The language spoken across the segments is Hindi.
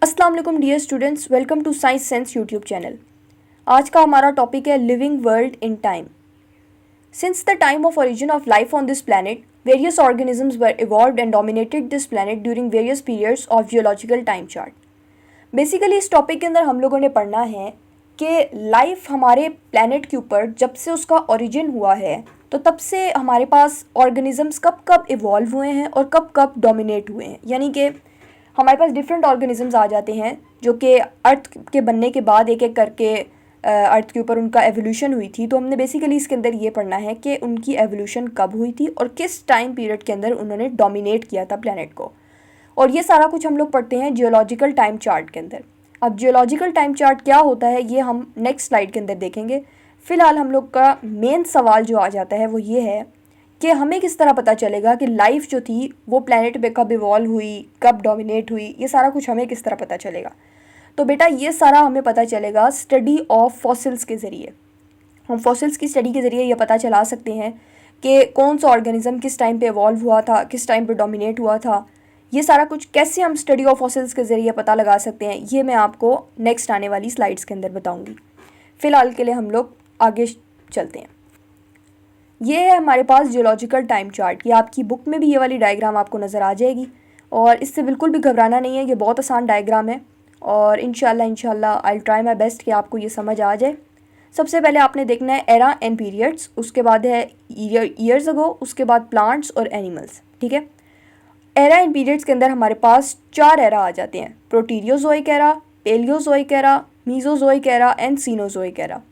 अस्सलाम वालेकुम dear students, welcome to science sense YouTube channel. आज का हमारा टॉपिक है living world in time. Since the time of origin of life on this planet, various organisms were evolved and dominated this planet during various periods of geological time chart. Basically इस टॉपिक के अंदर हम लोगों ने पढ़ना है कि लाइफ हमारे प्लैनेट के ऊपर जब से उसका ओरिजिन हुआ है तो तब से हमारे पास ऑर्गेनिजम्स कब कब इवॉल्व हुए हैं और कब कब डोमिनेट हुए हैं। यानी कि हमारे पास डिफरेंट ऑर्गेनिजम्स आ जाते हैं जो कि अर्थ के बनने के बाद एक एक करके अर्थ के ऊपर उनका एवोल्यूशन हुई थी। तो हमने बेसिकली इसके अंदर ये पढ़ना है कि उनकी एवोल्यूशन कब हुई थी और किस टाइम पीरियड के अंदर उन्होंने डोमिनेट किया था प्लैनेट को। और ये सारा कुछ हम लोग पढ़ते हैं जियोलॉजिकल टाइम चार्ट के अंदर। अब जियोलॉजिकल टाइम चार्ट क्या होता है ये हम नेक्स्ट स्लाइड के अंदर देखेंगे। फ़िलहाल हम लोग का मेन सवाल जो आ जाता है वो ये है कि हमें किस तरह पता चलेगा कि लाइफ जो थी वो प्लैनेट पे कब इवॉल्व हुई, कब डोमिनेट हुई, ये सारा कुछ हमें किस तरह पता चलेगा। तो बेटा ये सारा हमें पता चलेगा स्टडी ऑफ फॉसिल्स के ज़रिए। हम फॉसिल्स की स्टडी के ज़रिए ये पता चला सकते हैं कि कौन सा ऑर्गेनिज्म किस टाइम पे इवॉल्व हुआ था, किस टाइम पे डोमिनेट हुआ था। ये सारा कुछ कैसे हम स्टडी ऑफ फॉसिल्स के ज़रिए पता लगा सकते हैं ये मैं आपको नेक्स्ट आने वाली स्लाइड्स के अंदर बताऊँगी। फ़िलहाल के लिए हम लोग आगे चलते हैं। ये है हमारे पास जियोलॉजिकल टाइम चार्ट। ये आपकी बुक में भी ये वाली डायग्राम आपको नज़र आ जाएगी और इससे बिल्कुल भी घबराना नहीं है, ये बहुत आसान डायग्राम है और इंशाल्लाह आई ट्राई माई बेस्ट कि आपको ये समझ आ जाए। सबसे पहले आपने देखना है एरा एंड पीरियड्स, उसके बाद है ईयर्स अगो, उसके बाद प्लांट्स और एनिमल्स। ठीक है, एरा एंड पीरियड्स के अंदर हमारे पास 4 एरा आ जाते हैं: Proterozoic era, Paleozoic era, Mesozoic era and Cenozoic era.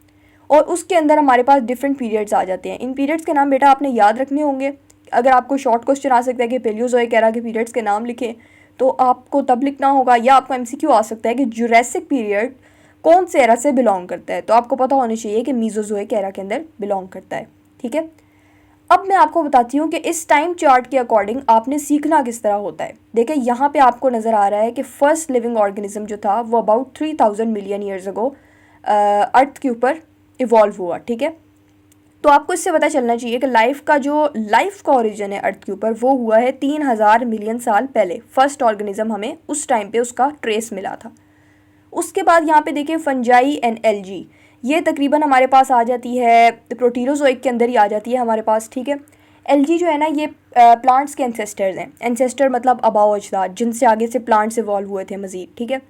और उसके अंदर हमारे पास डिफरेंट पीरियड्स आ जाते हैं। इन पीरियड्स के नाम बेटा आपने याद रखने होंगे। अगर आपको शॉर्ट क्वेश्चन आ सकता है कि पेलियोजोइक एरा के पीरियड्स के नाम लिखें तो आपको तब लिखना होगा, या आपको एमसीक्यू आ सकता है कि जुरासिक पीरियड कौन से एरा से बिलोंग करता है, तो आपको पता होना चाहिए कि मीजोजोइक एरा के अंदर बिलोंग करता है। ठीक है, अब मैं आपको बताती हूँ कि इस टाइम चार्ट के अकॉर्डिंग आपने सीखना किस तरह होता है। देखिए यहाँ पे आपको नज़र आ रहा है कि फर्स्ट लिविंग ऑर्गेनिज्म जो था वो अबाउट 3000 मिलियन ईयर्स अगो अर्थ के ऊपर इवॉल्व हुआ। ठीक है, तो आपको इससे पता चलना चाहिए कि लाइफ का ओरिजिन है अर्थ के ऊपर वो हुआ है 3000 मिलियन साल पहले। फर्स्ट ऑर्गेनिज्म हमें उस टाइम पे उसका ट्रेस मिला था। उसके बाद यहाँ पे देखिए फंजाई एंड एल्गी, ये तकरीबन हमारे पास आ जाती है प्रोटीरोजोइक के अंदर ही आ जाती है हमारे पास। ठीक है, एल्गी जो है ना ये प्लांट्स के एंसेस्टर्स हैं। एंसेस्टर मतलब आबाओ अजदाद, जिनसे आगे से प्लांट्स इवॉल्व हुए थे मज़ीद। ठीक है,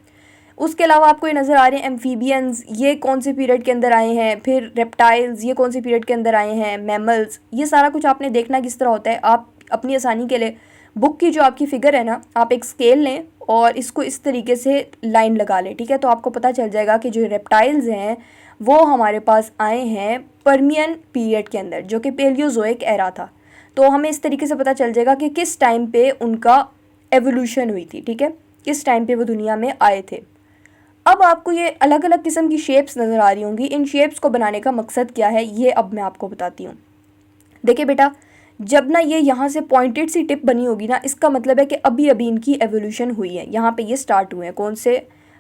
उसके अलावा आपको ये नज़र आ रहे हैं एम्फीबियंस, ये कौन से पीरियड के अंदर आए हैं, फिर रेप्टाइल्स, ये कौन से पीरियड के अंदर आए हैं, मैमल्स। ये सारा कुछ आपने देखना किस तरह होता है। आप अपनी आसानी के लिए बुक की जो आपकी फ़िगर है ना, आप एक स्केल लें और इसको इस तरीके से लाइन लगा लें। ठीक है, तो आपको पता चल जाएगा कि जो रेप्टाइल्स हैं वो हमारे पास आए हैं पर्मियन पीरियड के अंदर, जो कि पेलियोजोइक एरा था। तो हमें इस तरीके से पता चल जाएगा कि किस टाइम पे उनका एवोल्यूशन हुई थी। ठीक है, किस टाइम पे वो दुनिया में आए थे। अब आपको ये अलग अलग किस्म की शेप्स नज़र आ रही होंगी। इन शेप्स को बनाने का मकसद क्या है ये अब मैं आपको बताती हूँ। देखिए बेटा, जब ना ये यहाँ से पॉइंटेड सी टिप बनी होगी ना, इसका मतलब है कि अभी अभी इनकी एवोल्यूशन हुई है। यहाँ पे ये स्टार्ट हुए हैं कौन से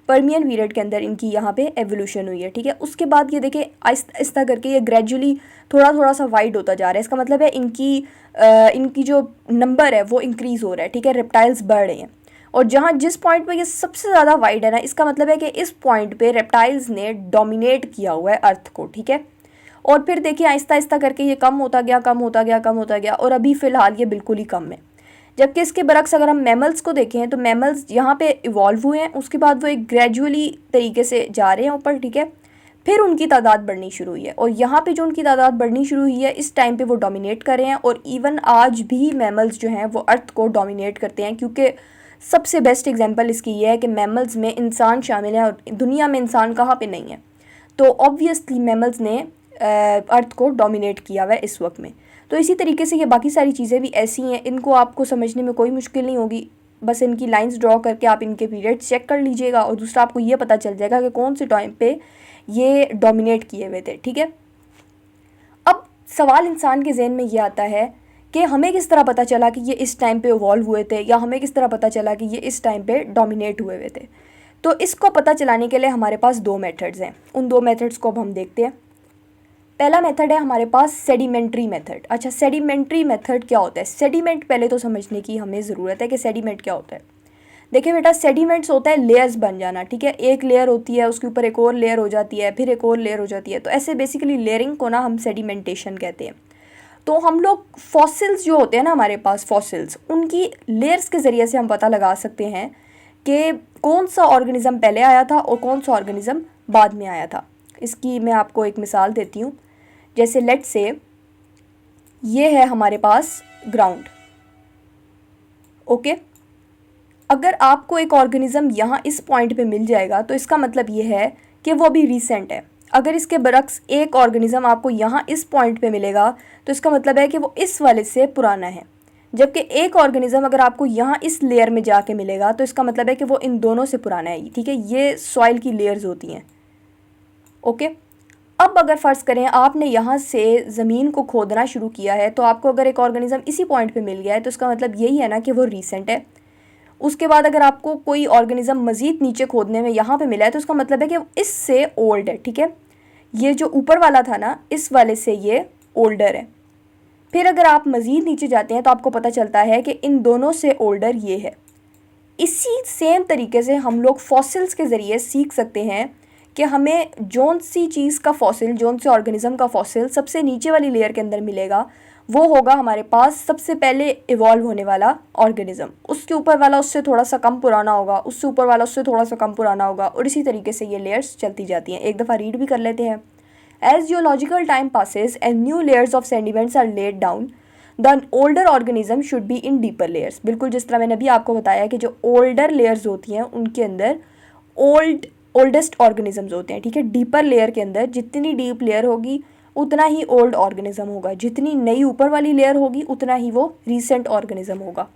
पर्मियन पीरियड के अंदर इनकी यहाँ पे एवोल्यूशन हुई है। ठीक है, उसके बाद ये देखिए आहिस्ता आहिस्ता करके ये ग्रेजुअली थोड़ा थोड़ा सा वाइड होता जा रहा है। इसका मतलब है इनकी जो नंबर है वो इंक्रीज़ हो रहा है। ठीक है, रेप्टाइल्स बढ़ रहे हैं और जहाँ जिस पॉइंट पे ये सबसे ज़्यादा वाइड है ना, इसका मतलब है कि इस पॉइंट पे रेप्टाइल्स ने डोमिनेट किया हुआ है अर्थ को। ठीक है, और फिर देखिए आहिस्ता आहिस्ता करके ये कम होता गया, कम होता गया, कम होता गया और अभी फ़िलहाल ये बिल्कुल ही कम है। जबकि इसके बरक्स अगर हम मैमल्स को देखें तो मैमल्स यहाँ पे इवॉल्व हुए हैं, उसके बाद वो एक ग्रेजुअली तरीके से जा रहे हैं ऊपर। ठीक है, फिर उनकी तादाद बढ़नी शुरू हुई है और यहाँ पे जो उनकी तादाद बढ़नी शुरू हुई है इस टाइम पे वो डोमिनेट कर रहे हैं। और इवन आज भी मैमल्स जो हैं वो अर्थ को डोमिनेट करते हैं, क्योंकि सबसे बेस्ट एग्जांपल इसकी ये है कि मैमल्स में इंसान शामिल है और दुनिया में इंसान कहाँ पे नहीं है। तो ऑब्वियसली मैमल्स ने अर्थ को डोमिनेट किया हुआ है इस वक्त में। तो इसी तरीके से ये बाकी सारी चीज़ें भी ऐसी हैं, इनको आपको समझने में कोई मुश्किल नहीं होगी। बस इनकी लाइंस ड्रॉ करके आप इनके पीरियड चेक कर लीजिएगा और दूसरा आपको ये पता चल जाएगा कि कौन से टाइम पे ये डोमिनेट किए हुए थे। ठीक है, अब सवाल इंसान के जहन में ये आता है कि हमें किस तरह पता चला कि ये इस टाइम पे इवॉल्व हुए थे, या हमें किस तरह पता चला कि ये इस टाइम पे डोमिनेट हुए हुए थे। तो इसको पता चलाने के लिए हमारे पास 2 मेथड्स हैं। उन 2 मेथड्स को अब हम देखते हैं। पहला मेथड है हमारे पास सेडिमेंट्री मेथड। अच्छा, सेडिमेंट्री मेथड क्या होता है? सेडिमेंट पहले तो समझने की हमें ज़रूरत है कि सेडिमेंट क्या होता है। देखिए बेटा, सेडिमेंट्स होता है लेयर्स बन जाना, ठीक है, एक लेयर होती है, उसके ऊपर एक और लेयर हो जाती है, फिर एक और लेयर हो जाती है, तो ऐसे बेसिकली लेयरिंग को ना हम सेडिमेंटेशन कहते हैं। तो हम लोग फॉसिल्स जो होते हैं ना हमारे पास, फॉसिल्स, उनकी लेयर्स के ज़रिए से हम पता लगा सकते हैं कि कौन सा ऑर्गेनिज़म पहले आया था और कौन सा ऑर्गेनिज़म बाद में आया था। इसकी मैं आपको एक मिसाल देती हूँ। जैसे लेट्स से ये है हमारे पास ग्राउंड, ओके। अगर आपको एक ऑर्गेनिज़म यहाँ इस पॉइंट पे मिल जाएगा तो इसका मतलब ये है कि वो अभी रीसेंट है। अगर इसके बरक्स एक ऑर्गेनिज़म आपको यहाँ इस पॉइंट पे मिलेगा तो इसका मतलब है कि वो इस वाले से पुराना है। जबकि एक ऑर्गेनिज़म अगर आपको यहाँ इस लेयर में जाके मिलेगा तो इसका मतलब है कि वो इन दोनों से पुराना है, ठीक है। ये सॉइल की लेयर्स होती हैं, ओके। अब अगर फ़र्ज़ करें आपने यहाँ से ज़मीन को खोदना शुरू किया है, तो आपको अगर एक ऑर्गेनिज़म इसी पॉइंट पे मिल गया है तो इसका मतलब यही है ना कि वो रीसेंट है। उसके बाद अगर आपको कोई ऑर्गेनिज़म मज़ीद नीचे खोदने में यहाँ पे मिला है तो उसका मतलब है कि इससे ओल्ड है, ठीक है। ये जो ऊपर वाला था ना, इस वाले से ये ओल्डर है। फिर अगर आप मज़ीद नीचे जाते हैं तो आपको पता चलता है कि इन दोनों से ओल्डर ये है। इसी सेम तरीके से हम लोग फॉसिल्स के ज़रिए सीख सकते हैं कि हमें जौन सी चीज़ का फॉसिल, जौन से ऑर्गेनिज़म का फॉसिल सबसे नीचे वाली लेयर के अंदर मिलेगा, वो होगा हमारे पास सबसे पहले इवॉल्व होने वाला ऑर्गेनिज़म। उसके ऊपर वाला उससे थोड़ा सा कम पुराना होगा, उससे ऊपर वाला उससे थोड़ा सा कम पुराना होगा, और इसी तरीके से ये लेयर्स चलती जाती हैं। एक दफ़ा रीड भी कर लेते हैं। As geological time passes and new layers of sediments are laid down, the older organism should be in deeper layers. बिल्कुल जिस तरह मैंने अभी आपको बताया कि जो ओल्डर लेयर्स होती हैं उनके अंदर ओल्डेस्ट ऑर्गेनिजम्स होते हैं, ठीक है। डीपर लेयर के अंदर जितनी डीप लेयर होगी उतना ही ओल्ड ऑर्गेनिज्म होगा, जितनी नई ऊपर वाली लेयर होगी उतना ही वो रीसेंट ऑर्गेनिज्म होगा।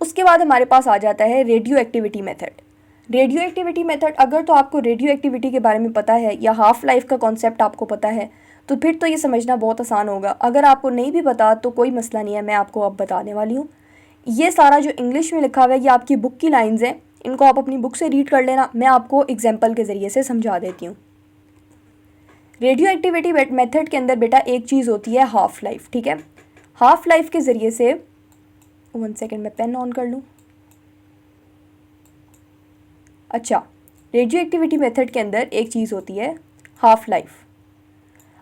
उसके बाद हमारे पास आ जाता है radio activity method. Radio activity method, अगर तो आपको रेडियो एक्टिविटी के बारे में पता है या हाफ लाइफ का कॉन्सेप्ट आपको पता है तो फिर तो ये समझना बहुत आसान होगा। अगर आपको नहीं भी पता तो कोई मसला नहीं है, मैं आपको अब बताने वाली हूँ। ये सारा जो इंग्लिश में लिखा हुआ है ये आपकी बुक की लाइंस हैं, इनको आप अपनी बुक से रीड कर लेना, मैं आपको एग्जाम्पल के ज़रिए से समझा देती हूँ। रेडियो एक्टिविटी मेथड के अंदर बेटा एक चीज़ होती है हाफ लाइफ, ठीक है। हाफ लाइफ के ज़रिए से, 1 सेकेंड मैं पेन ऑन कर लूँ। अच्छा, रेडियो एक्टिविटी मेथड के अंदर एक चीज़ होती है हाफ लाइफ।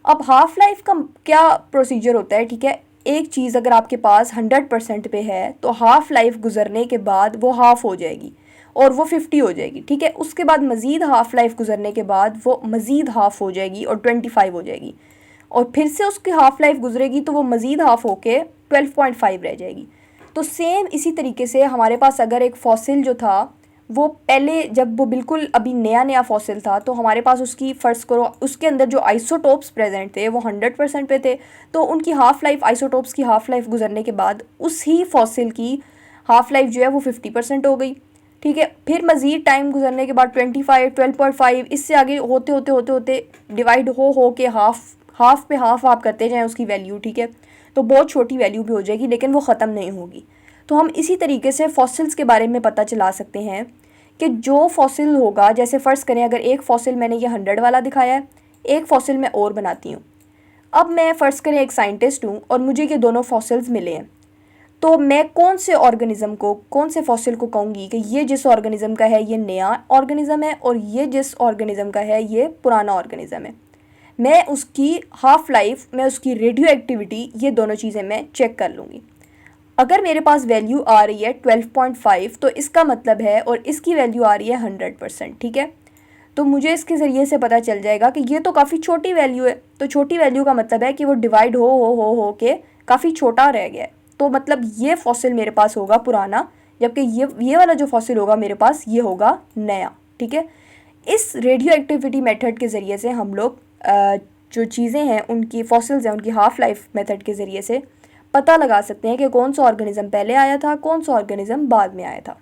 अब हाफ लाइफ का क्या प्रोसीजर होता है, ठीक है। एक चीज़ अगर आपके पास 100% पे है तो हाफ लाइफ गुजरने के बाद वो हाफ हो जाएगी और वो 50 हो जाएगी, ठीक है। उसके बाद मज़ीद हाफ लाइफ गुजरने के बाद वो मज़ीद हाफ हो जाएगी और 25 हो जाएगी, और फिर से उसकी हाफ लाइफ गुजरेगी तो वो मज़ीद हाफ होके 12.5 रह जाएगी। तो सेम इसी तरीके से हमारे पास अगर एक फॉसिल जो था वो पहले जब वो बिल्कुल अभी नया नया फॉसिल था तो हमारे पास उसकी फ़र्ज़ करो उसके अंदर जो आइसोटोप्स प्रेजेंट थे वो 100% पे थे, तो उनकी हाफ़ लाइफ, आइसोटोप्स की हाफ़ लाइफ गुजरने के बाद उस ही फॉसिल की हाफ़ लाइफ जो है वो 50% हो गई, ठीक है। फिर मज़ीद टाइम गुजरने के बाद 25, 12.5, इससे आगे होते होते होते होते डिवाइड हो के हाफ़ पे हाफ़ आप करते जाएँ उसकी वैल्यू, ठीक है। तो बहुत छोटी वैल्यू भी हो जाएगी लेकिन वो ख़त्म नहीं होगी। तो हम इसी तरीके से फॉसिल्स के बारे में पता चला सकते हैं कि जो फॉसिल होगा, जैसे फ़र्ज़ करें अगर एक फॉसिल मैंने ये 100 वाला दिखाया है, एक फॉसिल मैं और बनाती हूँ। अब मैं फ़र्ज़ करें एक साइंटिस्ट हूँ और मुझे ये दोनों फॉसिल्स मिले हैं, तो मैं कौन से ऑर्गेनिज़म को, कौन से फॉसिल को कहूँगी कि ये जिस ऑर्गेनिज़म का है ये नया ऑर्गेनिज़म है और ये जिस ऑर्गेनिज़म का है ये पुराना ऑर्गेनिज़म है। मैं उसकी हाफ़ लाइफ, मैं उसकी रेडियो एक्टिविटी, ये दोनों चीज़ें मैं चेक कर लूँगी। अगर मेरे पास वैल्यू आ रही है 12.5 तो इसका मतलब है, और इसकी वैल्यू आ रही है 100%, ठीक है। तो मुझे इसके ज़रिए से पता चल जाएगा कि ये तो काफ़ी छोटी वैल्यू है, तो छोटी वैल्यू का मतलब है कि वो डिवाइड हो के काफ़ी छोटा रह गया है, तो मतलब ये फॉसिल मेरे पास होगा पुराना, जबकि ये वाला जो फॉसिल होगा मेरे पास ये होगा नया, ठीक है। इस रेडियो एक्टिविटी मेथड के ज़रिए से हम लोग जो चीज़ें हैं उनकी फॉसिल्स हैं उनकी हाफ़ लाइफ मेथड के ज़रिए से पता लगा सकते हैं कि कौन सा ऑर्गेनिज़म पहले आया था, कौन सा ऑर्गेनिज़म बाद में आया था।